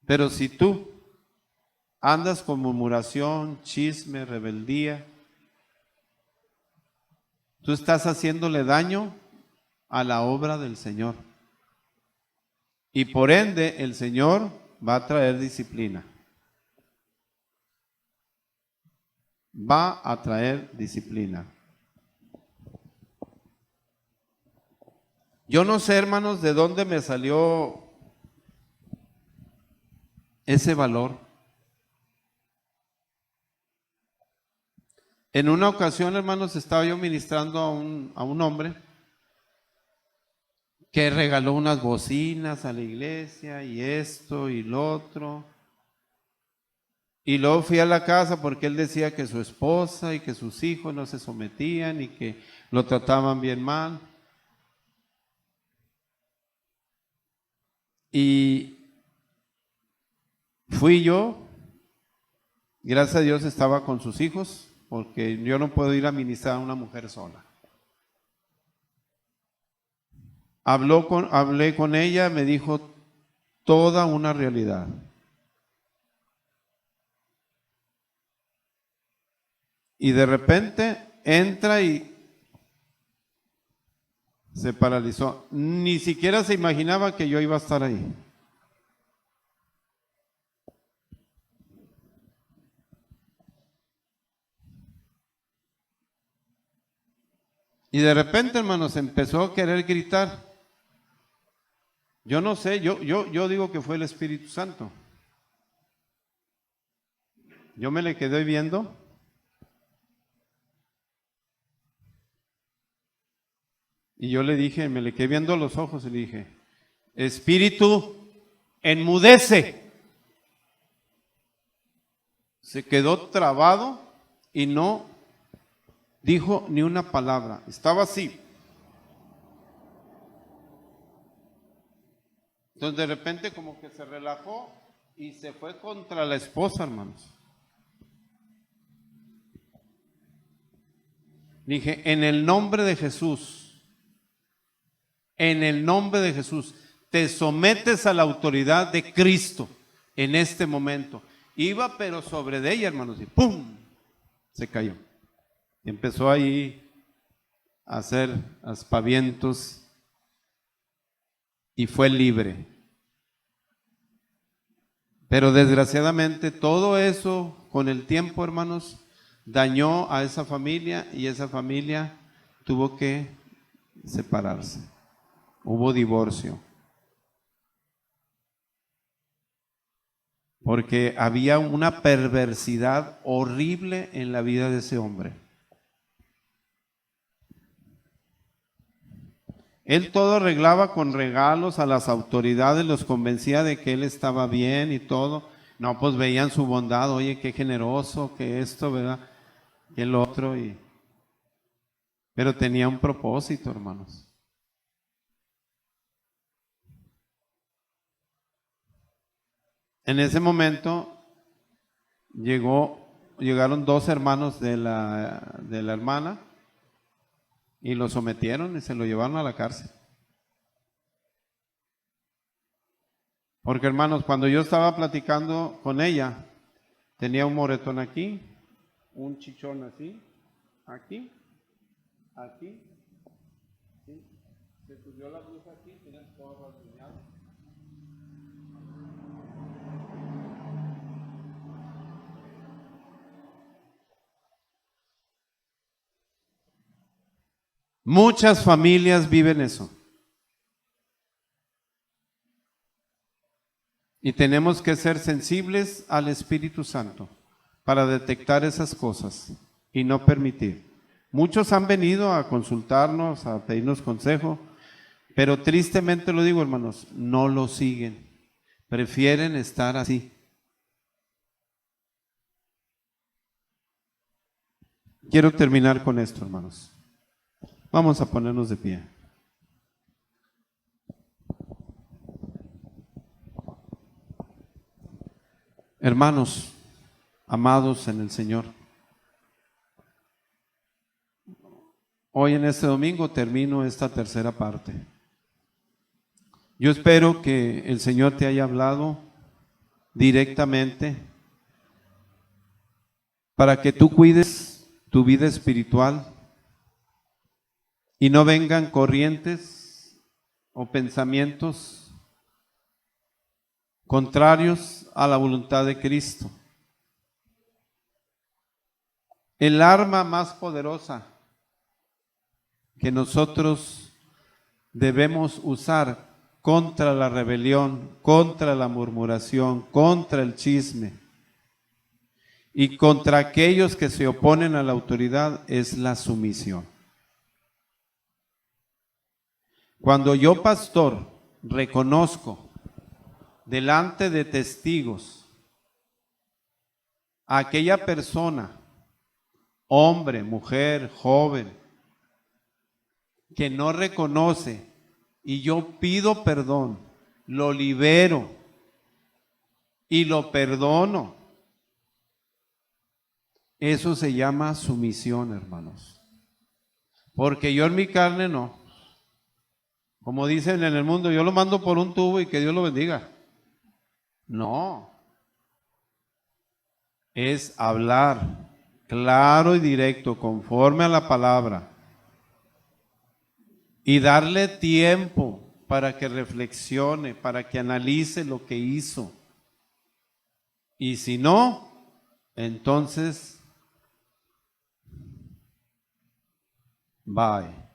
Pero si tú andas con murmuración, chisme, rebeldía, tú estás haciéndole daño a la obra del Señor. Y por ende, el Señor va a traer disciplina. Va a traer disciplina. Yo no sé, hermanos, de dónde me salió ese valor. En una ocasión, hermanos, estaba yo ministrando a un hombre que regaló unas bocinas a la iglesia y esto y lo otro. Y luego fui a la casa porque él decía que su esposa y que sus hijos no se sometían y que lo trataban bien mal. Y fui yo, gracias a Dios estaba con sus hijos, porque yo no puedo ir a ministrar a una mujer sola. Hablé con ella, me dijo toda una realidad. Y de repente entra y se paralizó. Ni siquiera se imaginaba que yo iba a estar ahí. Y de repente, hermanos, empezó a querer gritar. Yo no sé, yo digo que fue el Espíritu Santo. Yo me le quedé viendo. Y yo le dije, me le quedé viendo a los ojos y le dije, Espíritu, enmudece. Se quedó trabado y no dijo ni una palabra. Estaba así. Entonces de repente como que se relajó y se fue contra la esposa, hermanos. Dije, en el nombre de Jesús, en el nombre de Jesús, te sometes a la autoridad de Cristo en este momento. Iba pero sobre de ella, hermanos, y ¡pum! Se cayó. Y empezó ahí a hacer aspavientos y fue libre. Pero desgraciadamente todo eso con el tiempo, hermanos, dañó a esa familia y esa familia tuvo que separarse. Hubo divorcio. Porque había una perversidad horrible en la vida de ese hombre. Él todo arreglaba con regalos a las autoridades, los convencía de que él estaba bien y todo. No, pues veían su bondad, oye, qué generoso, que esto, ¿verdad? Y el otro, pero tenía un propósito, hermanos. En ese momento llegaron dos hermanos de la hermana y lo sometieron y se lo llevaron a la cárcel. Porque, hermanos, cuando yo estaba platicando con ella, tenía un moretón aquí, un chichón así, aquí, aquí, ¿sí? Se subió la blusa aquí, tenía todo rasguñado. Muchas familias viven eso. Y tenemos que ser sensibles al Espíritu Santo para detectar esas cosas y no permitir. Muchos han venido a consultarnos, a pedirnos consejo, pero tristemente lo digo, hermanos, no lo siguen. Prefieren estar así. Quiero terminar con esto, hermanos. Vamos a ponernos de pie. Hermanos, amados en el Señor, hoy en este domingo termino esta tercera parte. Yo espero que el Señor te haya hablado directamente para que tú cuides tu vida espiritual y no vengan corrientes o pensamientos contrarios a la voluntad de Cristo. El arma más poderosa que nosotros debemos usar contra la rebelión, contra la murmuración, contra el chisme y contra aquellos que se oponen a la autoridad es la sumisión. Cuando yo, pastor, reconozco delante de testigos a aquella persona, hombre, mujer, joven, que no reconoce y yo pido perdón, lo libero y lo perdono, eso se llama sumisión, hermanos. Porque yo en mi carne no. Como dicen en el mundo, yo lo mando por un tubo y que Dios lo bendiga. No. Es hablar claro y directo, conforme a la palabra. Y darle tiempo para que reflexione, para que analice lo que hizo. Y si no, entonces, bye.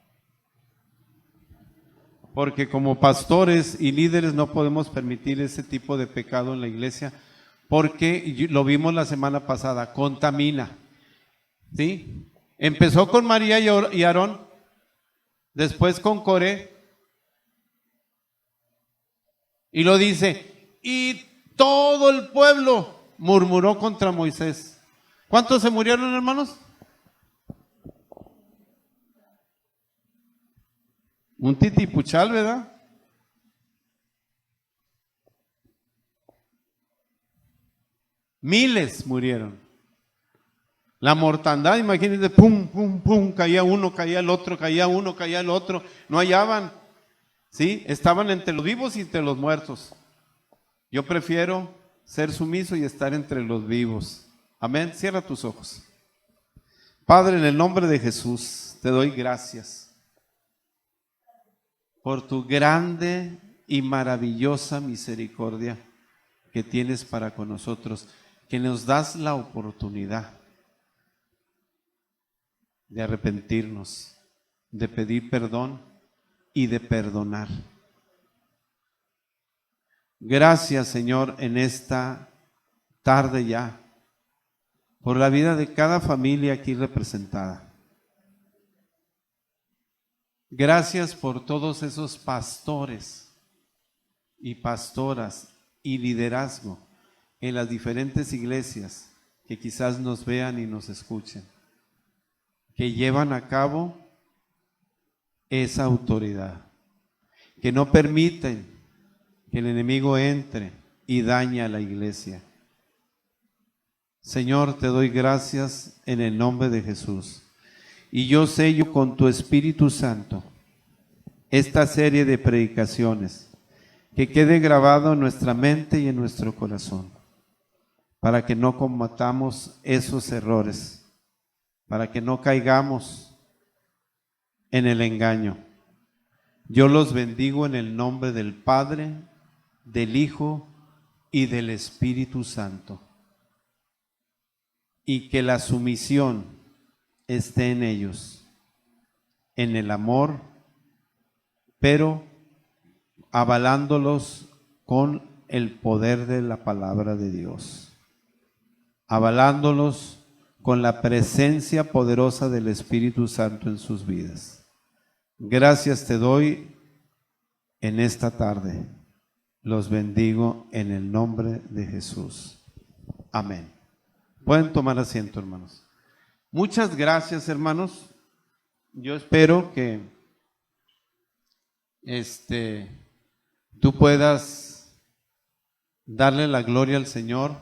Porque como pastores y líderes no podemos permitir ese tipo de pecado en la iglesia, porque lo vimos la semana pasada, contamina. ¿Sí? Empezó con María y Aarón, después con Coré, y lo dice, y todo el pueblo murmuró contra Moisés. ¿Cuántos se murieron, hermanos? Un titipuchal, ¿verdad? Miles murieron. La mortandad, imagínense, pum, pum, pum, caía uno, caía el otro, caía uno, caía el otro. No hallaban, ¿sí? Estaban entre los vivos y entre los muertos. Yo prefiero ser sumiso y estar entre los vivos. Amén. Cierra tus ojos. Padre, en el nombre de Jesús, te doy gracias por tu grande y maravillosa misericordia que tienes para con nosotros, que nos das la oportunidad de arrepentirnos, de pedir perdón y de perdonar. Gracias, Señor, en esta tarde ya, por la vida de cada familia aquí representada. Gracias por todos esos pastores y pastoras y liderazgo en las diferentes iglesias que quizás nos vean y nos escuchen, que llevan a cabo esa autoridad, que no permiten que el enemigo entre y dañe a la iglesia. Señor, te doy gracias en el nombre de Jesús. Y yo sello con tu Espíritu Santo esta serie de predicaciones, que quede grabado en nuestra mente y en nuestro corazón, para que no cometamos esos errores, para que no caigamos en el engaño. Yo los bendigo en el nombre del Padre, del Hijo y del Espíritu Santo. Y que la sumisión esté en ellos, en el amor, pero avalándolos con el poder de la palabra de Dios, avalándolos con la presencia poderosa del Espíritu Santo en sus vidas. Gracias te doy en esta tarde. Los bendigo en el nombre de Jesús. Amén. Pueden tomar asiento, hermanos. Muchas gracias, hermanos. Yo espero que tú puedas darle la gloria al Señor.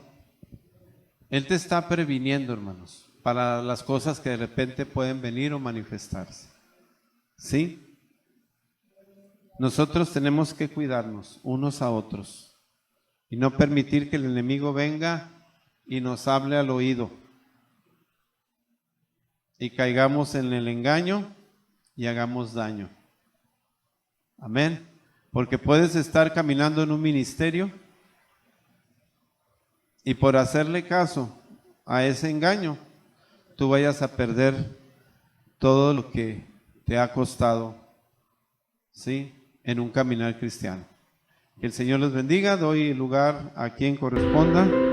Él te está previniendo, hermanos, para las cosas que de repente pueden venir o manifestarse. ¿Sí? Nosotros tenemos que cuidarnos unos a otros y no permitir que el enemigo venga y nos hable al oído y caigamos en el engaño y hagamos daño. Amén. Porque puedes estar caminando en un ministerio y por hacerle caso a ese engaño, tú vayas a perder todo lo que te ha costado, ¿sí?, en un caminar cristiano. Que el Señor los bendiga. Doy lugar a quien corresponda.